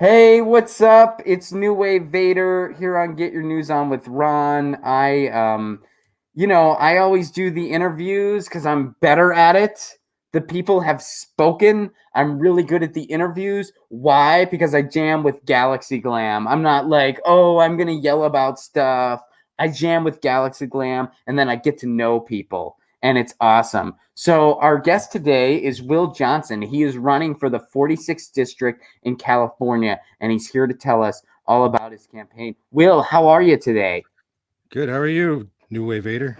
Hey, what's up? It's New Wave Vader here on Get Your News On with Ron. I always do the interviews because I'm better at it. The people have spoken. I'm really good at the interviews. Why? Because I jam with Galaxy Glam. I'm not like, oh, I'm gonna yell about stuff. I jam with Galaxy Glam and then I get to know people, and it's awesome. So our guest today is Will Johnson. He is running for the 46th district in California, and he's here to tell us all about his campaign. Will, how are you today? Good. How are you, New Wave Vader?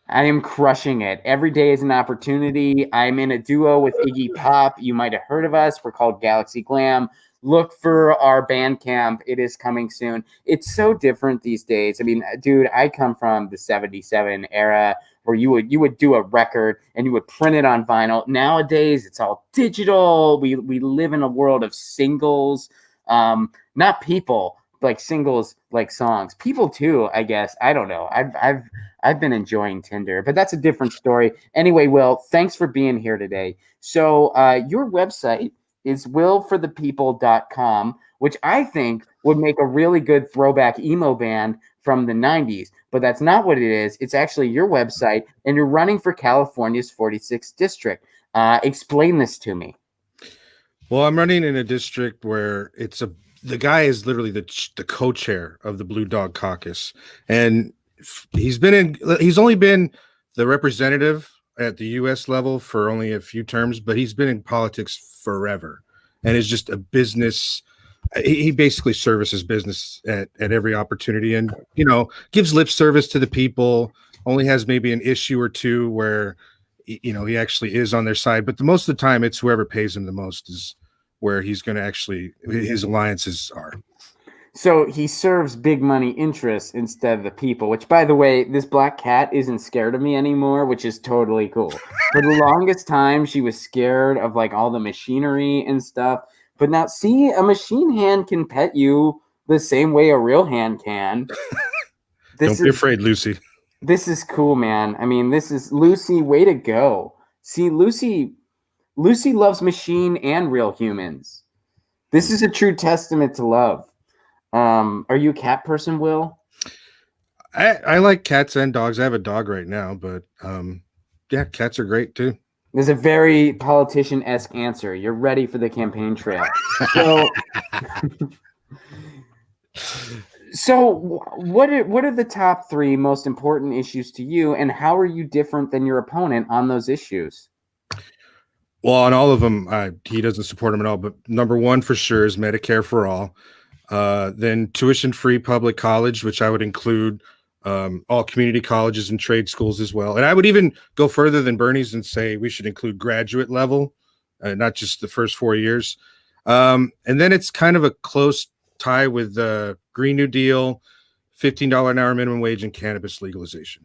I am crushing it. Every day is an opportunity. I'm in a duo with Iggy Pop. You might have heard of us. We're called Galaxy Glam. Look for our Bandcamp. It is coming soon. It's so different these days. I mean, dude, I come from the 77 era where you would do a record and you would print it on vinyl. Nowadays, it's all digital. We live in a world of singles. Not people, like singles, like songs. People too, I guess. I don't know. I've been enjoying Tinder, but that's a different story. Anyway, Will, thanks for being here today. So your website is willforthepeople.com, which I think would make a really good throwback emo band from the 90s. But that's not what it is. It's actually your website, and you're running for California's 46th district. Explain this to me. Well, I'm running in a district where the guy is literally the co-chair of the Blue Dog Caucus, and he's only been the representative at the U.S. level for only a few terms, but he's been in politics forever, and is just a business. He basically services business at every opportunity, and gives lip service to the people. Only has maybe an issue or two where he actually is on their side, but most of the time it's whoever pays him the most is where he's going to actually his alliances are. So he serves big money interests instead of the people, which, by the way, this black cat isn't scared of me anymore, which is totally cool. For the longest time, she was scared of like all the machinery and stuff. But now, see, a machine hand can pet you the same way a real hand can. Don't be afraid, Lucy. This is cool, man. I mean, this is Lucy. Way to go. See, Lucy loves machine and real humans. This is a true testament to love. Are you a cat person, Will? I like cats and dogs. I have a dog right now, but yeah, cats are great too. There's a very politician-esque answer. You're ready for the campaign trail. So what are the top three most important issues to you, and how are you different than your opponent on those issues? Well, on all of them, he doesn't support them at all. But number one for sure is Medicare for all. Then tuition-free public college, which I would include all community colleges and trade schools as well. And I would even go further than Bernie's and say we should include graduate level, not just the first 4 years. And then it's kind of a close tie with the Green New Deal, $15 an hour minimum wage, and cannabis legalization.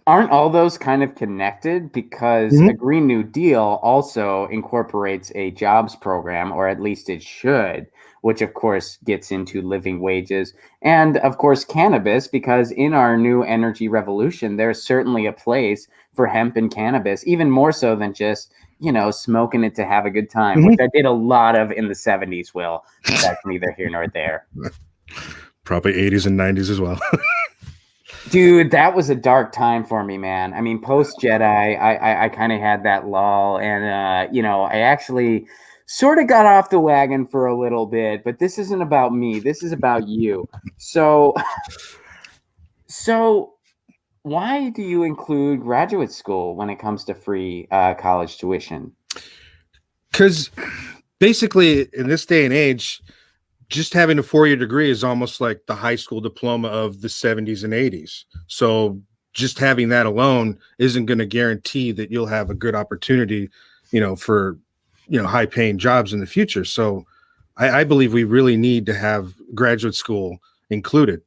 Aren't all those kind of connected? Because a Green New Deal also incorporates a jobs program, or at least it should, which of course gets into living wages. And of course, cannabis, because in our new energy revolution, there's certainly a place for hemp and cannabis, even more so than just, smoking it to have a good time, which I did a lot of in the 70s, Will. That's neither here nor there. Probably 80s and 90s as well. Dude, that was a dark time for me, man. I mean, post Jedi, I kind of had that lull, and I actually sort of got off the wagon for a little bit. But this isn't about me. This is about you. So why do you include graduate school when it comes to free college tuition? Because basically, in this day and age, just having a 4-year degree is almost like the high school diploma of the 70s and 80s. So just having that alone isn't going to guarantee that you'll have a good opportunity, for, high paying jobs in the future. So I believe we really need to have graduate school included,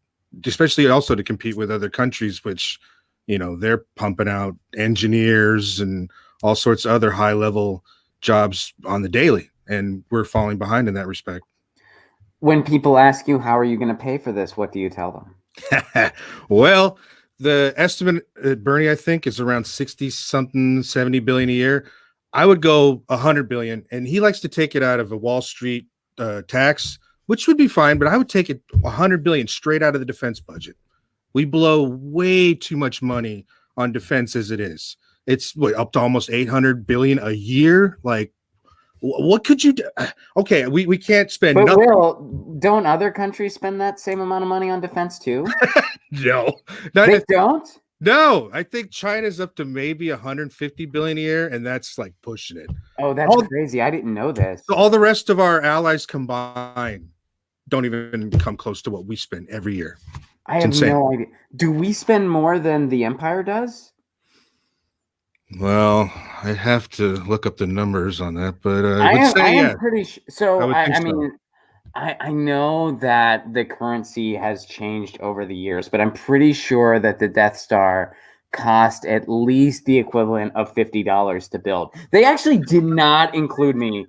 especially also to compete with other countries, which, they're pumping out engineers and all sorts of other high level jobs on the daily. And we're falling behind in that respect. When people ask you, how are you going to pay for this? What do you tell them? Well, the estimate at Bernie, I think, is around 60 something, 70 billion a year. I would go 100 billion. And he likes to take it out of a Wall Street tax, which would be fine, but I would take it 100 billion straight out of the defense budget. We blow way too much money on defense as it is. It's up to almost 800 billion a year. Like, what could you do? Okay, we can't spend. But Will, don't other countries spend that same amount of money on defense too? No, they don't. No, I think China's up to maybe 150 billion a year, and that's like pushing it. Oh, that's crazy. I didn't know this. So all the rest of our allies combined don't even come close to what we spend every year. I have no idea. Do we spend more than the Empire does? Well, I have to look up the numbers on that, but I am pretty sure. So I mean, I know that the currency has changed over the years, but I'm pretty sure that the Death Star cost at least the equivalent of $50 to build. They actually did not include me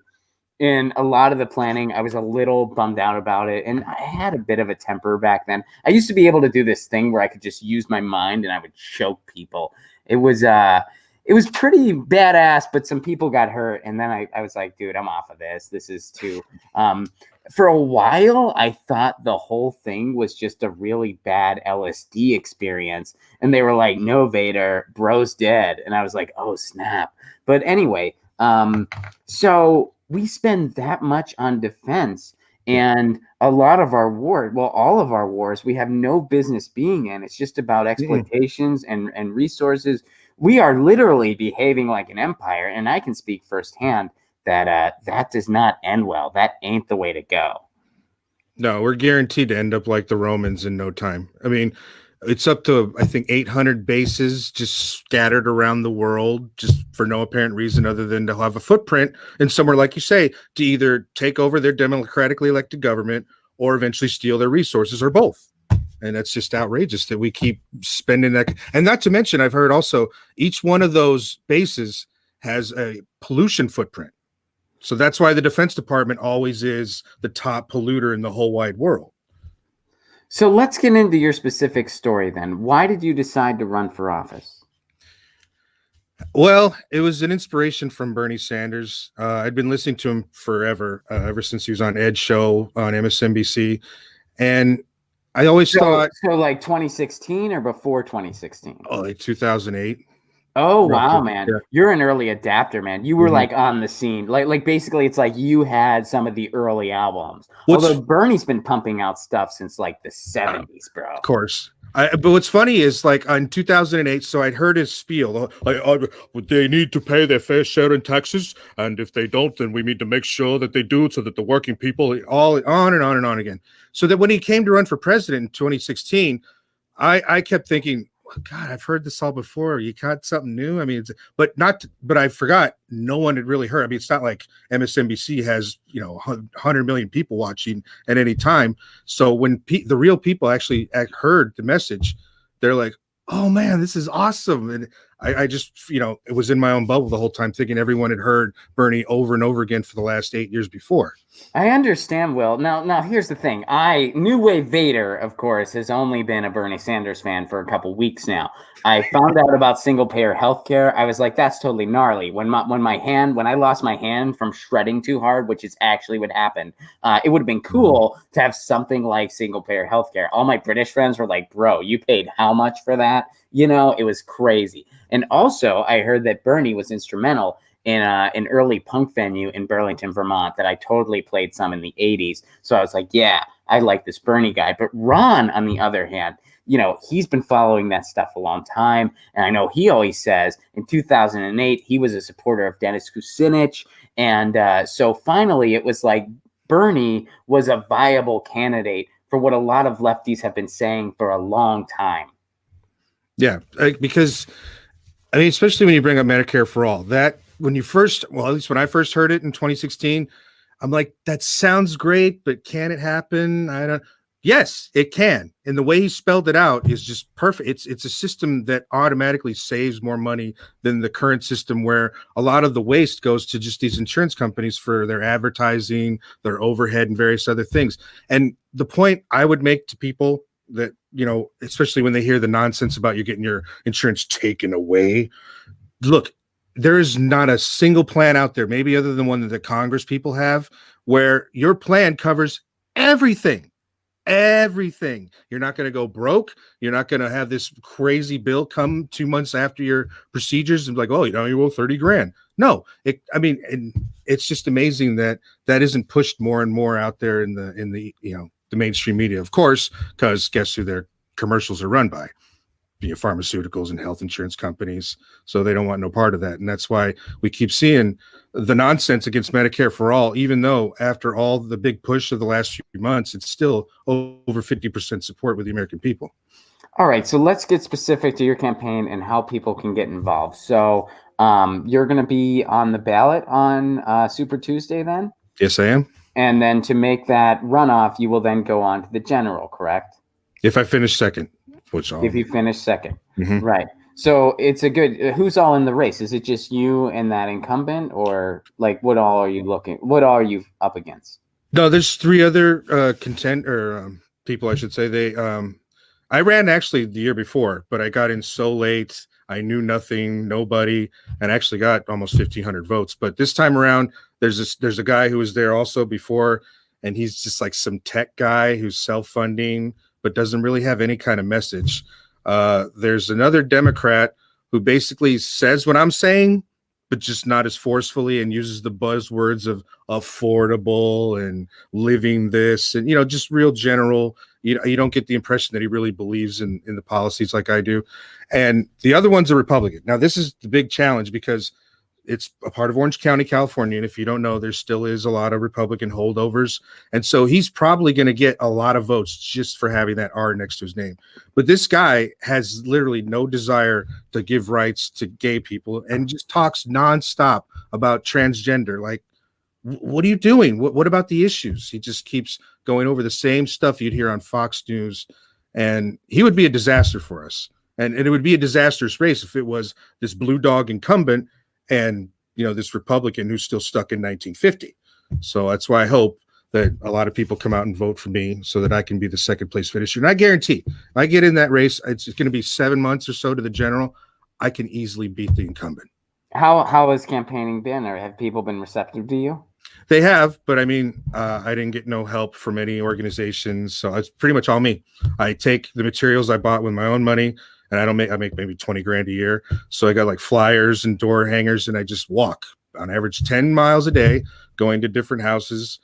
in a lot of the planning. I was a little bummed out about it, and I had a bit of a temper back then. I used to be able to do this thing where I could just use my mind and I would choke people. It was pretty badass, but some people got hurt, and then I was like, dude, I'm off of this. This is too for a while, I thought the whole thing was just a really bad LSD experience. And they were like, no, Vader, bro's dead. And I was like, oh, snap. But anyway, so we spend that much on defense. And a lot of our wars, well, all of our wars, we have no business being in. It's just about exploitations and resources. We are literally behaving like an empire. And I can speak firsthand that that does not end well. That ain't the way to go. No, we're guaranteed to end up like the Romans in no time. I mean, it's up to, I think, 800 bases just scattered around the world, just for no apparent reason other than to have a footprint in somewhere, like you say, to either take over their democratically elected government or eventually steal their resources, or both. And that's just outrageous that we keep spending that. And not to mention, I've heard also, each one of those bases has a pollution footprint. So that's why the Defense Department always is the top polluter in the whole wide world. So let's get into your specific story then. Why did you decide to run for office? Well, it was an inspiration from Bernie Sanders. I'd been listening to him forever, ever since he was on Ed's show on MSNBC. And I always thought... So like 2016 or before 2016? Oh, like 2008. Oh, wow, man. Yeah. You're an early adapter, man. You were like on the scene. Like basically it's like you had some of the early albums. Although Bernie's been pumping out stuff since like the 70s, bro. Of course. But what's funny is, like, in 2008, so I'd heard his spiel. They need to pay their fair share in taxes, and if they don't, then we need to make sure that they do, so that the working people, all on and on and on again. So that when he came to run for president in 2016, I kept thinking, God, I've heard this all before. You got something new? I mean, but I forgot no one had really heard. I mean, it's not like MSNBC has, 100 million people watching at any time. So when the real people actually heard the message, they're like, oh man, this is awesome. And I just, it was in my own bubble the whole time, thinking everyone had heard Bernie over and over again for the last 8 years before. I understand, Will. Now here's the thing. New Wave Vader, of course, has only been a Bernie Sanders fan for a couple weeks now. I found out about single-payer healthcare. I was like, that's totally gnarly. When I lost my hand from shredding too hard, which is actually what happened, it would have been cool to have something like single-payer healthcare. All my British friends were like, bro, you paid how much for that? It was crazy. And also, I heard that Bernie was instrumental in an early punk venue in Burlington, Vermont, that I totally played some in the 80s. So I was like, yeah, I like this Bernie guy. But Ron, on the other hand, he's been following that stuff a long time. And I know he always says in 2008, he was a supporter of Dennis Kucinich. And so finally, it was like Bernie was a viable candidate for what a lot of lefties have been saying for a long time. Yeah, because, I mean, especially when you bring up Medicare for all, that when you first, well, at least when I first heard it in 2016, I'm like, that sounds great, but can it happen? Yes, it can. And the way he spelled it out is just perfect. It's a system that automatically saves more money than the current system, where a lot of the waste goes to just these insurance companies for their advertising, their overhead, and various other things. And the point I would make to people that, especially when they hear the nonsense about you getting your insurance taken away, look, there is not a single plan out there, maybe other than one that the Congress people have, where your plan covers everything. Everything. You're not going to go broke. You're not going to have this crazy bill come 2 months after your procedures and be like, oh, you owe 30 grand. No, and it's just amazing that isn't pushed more and more out there in the the mainstream media, of course, because guess who their commercials are run by? Pharmaceuticals and health insurance companies. So they don't want no part of that. And that's why we keep seeing the nonsense against Medicare for all, even though after all the big push of the last few months, it's still over 50% support with the American people. All right. So let's get specific to your campaign and how people can get involved. So you're going to be on the ballot on Super Tuesday then? Yes, I am. And then to make that runoff, you will then go on to the general, correct? If I finish second. If you finish second. Mm-hmm. Right. So it's a good, who's all in the race? Is it just you and that incumbent, or like what all are you up against? No, there's 3 other people, I should say. I ran actually the year before, but I got in so late. I knew nobody, and actually got almost 1,500 votes. But this time around, there's a guy who was there also before, and he's just like some tech guy who's self-funding, but doesn't really have any kind of message. There's another Democrat who basically says what I'm saying, but just not as forcefully, and uses the buzzwords of affordable and living this, and just real general. You don't get the impression that he really believes in the policies like I do. And the other one's a Republican. Now, this is the big challenge because it's a part of Orange County, California. And if you don't know, there still is a lot of Republican holdovers. And so he's probably going to get a lot of votes just for having that R next to his name. But this guy has literally no desire to give rights to gay people and just talks nonstop about transgender. Like, what are you doing? What about the issues? He just keeps going over the same stuff you'd hear on Fox News. And he would be a disaster for us. And it would be a disastrous race if it was this blue dog incumbent and this Republican who's still stuck in 1950. So that's why I hope that a lot of people come out and vote for me so that I can be the second place finisher. And I guarantee, if I get in that race, it's going to be 7 months or so to the general. I can easily beat the incumbent. How has campaigning been, or have people been receptive to you? They have, but I didn't get no help from any organizations, so it's pretty much all me. I take the materials I bought with my own money, and I make maybe 20 grand a year. So I got like flyers and door hangers, and I just walk on average 10 miles a day, going to different houses,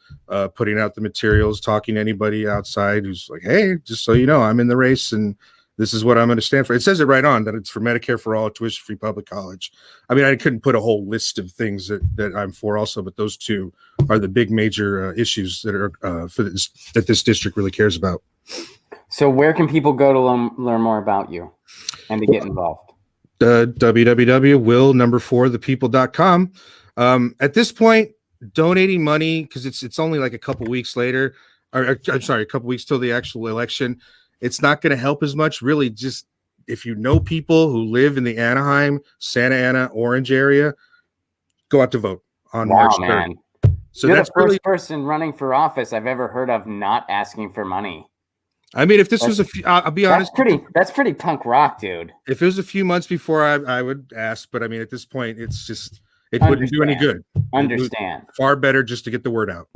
putting out the materials, talking to anybody outside who's like, hey, just so you know, I'm in the race and this is what I'm going to stand for. It says it right on that it's for Medicare for all, tuition-free public college. I couldn't put a whole list of things that I'm for also, but those 2 are the big major issues that are that this district really cares about. So where can people go to learn more about you and to get involved? www.will4thepeople.com. At this point, donating money, because it's only like a couple weeks later, a couple weeks till the actual election. It's not going to help as much. Really, just if you know people who live in the Anaheim, Santa Ana, Orange area, go out to vote on March 3rd. Man. So you're the first person running for office I've ever heard of not asking for money. If this was I'll be honest. That's pretty punk rock, dude. If it was a few months before, I would ask. But at this point, it's just, it wouldn't do any good. Understand. Far better just to get the word out.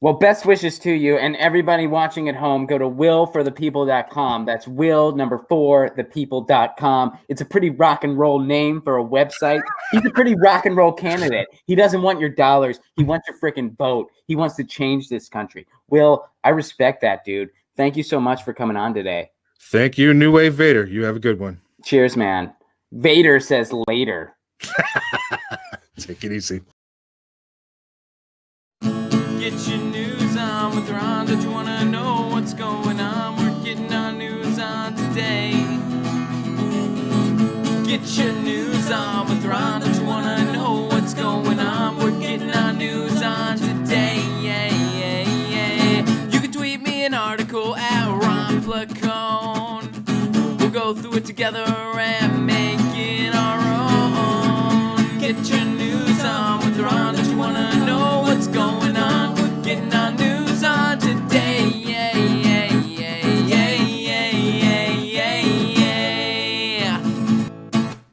Well, best wishes to you, and everybody watching at home, go to willforthepeople.com. That's will4thepeople.com. It's a pretty rock and roll name for a website. He's a pretty rock and roll candidate. He doesn't want your dollars. He wants your freaking vote. He wants to change this country. Will, I respect that, dude. Thank you so much for coming on today. Thank you, New Wave Vader. You have a good one. Cheers, man. Vader says later. Take it easy. Get your news on with Ron. Don't you want to know what's going on? We're getting our news on today. Get your news on with Ron. Don't you want to know what's going on? We're getting our news on today. Yeah, yeah, yeah. You can tweet me an article at Ron Placone. We'll go through it together and make it our own. Get your